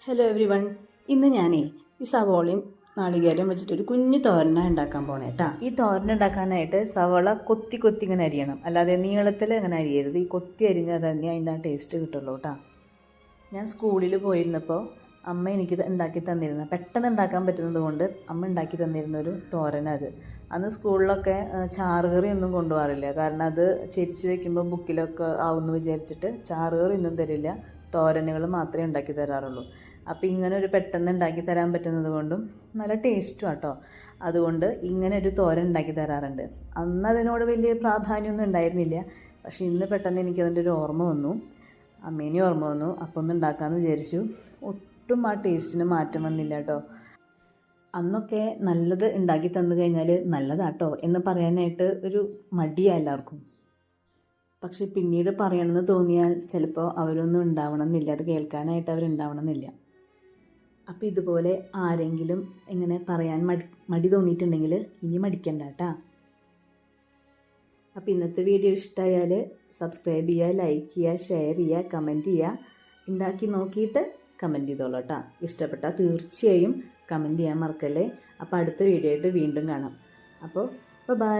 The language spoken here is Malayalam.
Hello every one. ഇന്ന് ഞാനേ ഈ സവോളയും നാളികേരം വെച്ചിട്ടൊരു കുഞ്ഞു തോരന ഉണ്ടാക്കാൻ പോണേ കേട്ടാ. ഈ തോരന ഉണ്ടാക്കാനായിട്ട് സവോള കൊത്തി കൊത്തി ഇങ്ങനെ അരിയണം, അല്ലാതെ നീളത്തിൽ അങ്ങനെ അരിയരുത്. ഈ കൊത്തി അരിഞ്ഞാൽ തന്നെ അതിൻ്റെ ആ ടേസ്റ്റ് കിട്ടുള്ളൂ കേട്ടോ. ഞാൻ സ്കൂളിൽ പോയിരുന്നപ്പോൾ അമ്മ എനിക്ക് ഉണ്ടാക്കി തന്നിരുന്ന, പെട്ടെന്ന് ഉണ്ടാക്കാൻ പറ്റുന്നത് കൊണ്ട് അമ്മ ഉണ്ടാക്കി തന്നിരുന്ന ഒരു തോരന അത്. അന്ന് സ്കൂളിലൊക്കെ ചാറുകറി ഒന്നും കൊണ്ടുപോകാറില്ല, കാരണം അത് ചെരിച്ച് വെക്കുമ്പോൾ ബുക്കിലൊക്കെ ആവുമെന്ന് വിചാരിച്ചിട്ട് ചാറുകറി ഒന്നും തരില്ല, തോരനുകൾ മാത്രമേ ഉണ്ടാക്കി തരാറുള്ളൂ. അപ്പോൾ ഇങ്ങനെ ഒരു പെട്ടെന്ന് ഉണ്ടാക്കി തരാൻ പറ്റുന്നത് കൊണ്ടും നല്ല ടേസ്റ്റും കേട്ടോ. അതുകൊണ്ട് ഇങ്ങനെ ഒരു തോരൻ ഉണ്ടാക്കി തരാറുണ്ട്. അന്ന് അതിനോട് വലിയ പ്രാധാന്യമൊന്നും ഉണ്ടായിരുന്നില്ല, പക്ഷേ ഇന്ന് പെട്ടെന്ന് എനിക്കതിൻ്റെ ഒരു ഓർമ്മ വന്നു, അമ്മേനെ ഓർമ്മ വന്നു. അപ്പോൾ ഒന്ന് ഉണ്ടാക്കാമെന്ന് വിചാരിച്ചു. ഒട്ടും ആ ടേസ്റ്റിന് മാറ്റം വന്നില്ല കേട്ടോ. അന്നൊക്കെ നല്ലത് ഉണ്ടാക്കി തന്നു കഴിഞ്ഞാൽ നല്ലതാട്ടോ എന്ന് പറയാനായിട്ട് ഒരു മടിയാണ് എല്ലാവർക്കും. പക്ഷെ പിന്നീട് പറയണമെന്ന് തോന്നിയാൽ ചിലപ്പോൾ അവരൊന്നും ഉണ്ടാവണമെന്നില്ല, അത് കേൾക്കാനായിട്ട് അവരുണ്ടാവണമെന്നില്ല. അപ്പോൾ ഇതുപോലെ ആരെങ്കിലും ഇങ്ങനെ പറയാൻ മടി തോന്നിയിട്ടുണ്ടെങ്കിൽ ഇനി മടിക്കണ്ട കേട്ടാ. അപ്പോൾ ഇന്നത്തെ വീഡിയോ ഇഷ്ടമായാൽ സബ്സ്ക്രൈബ് ചെയ്യുക, ലൈക്ക് ചെയ്യുക, ഷെയർ ചെയ്യുക, കമൻറ്റ് ചെയ്യുക. ഉണ്ടാക്കി നോക്കിയിട്ട് കമൻറ്റ് ചെയ്തോളൂ കേട്ടോ. ഇഷ്ടപ്പെട്ടാൽ തീർച്ചയായും കമൻറ്റ് ചെയ്യാൻ മറക്കല്ലേ. അപ്പോൾ അടുത്ത വീഡിയോ ആയിട്ട് വീണ്ടും കാണാം. അപ്പോൾ ബൈ.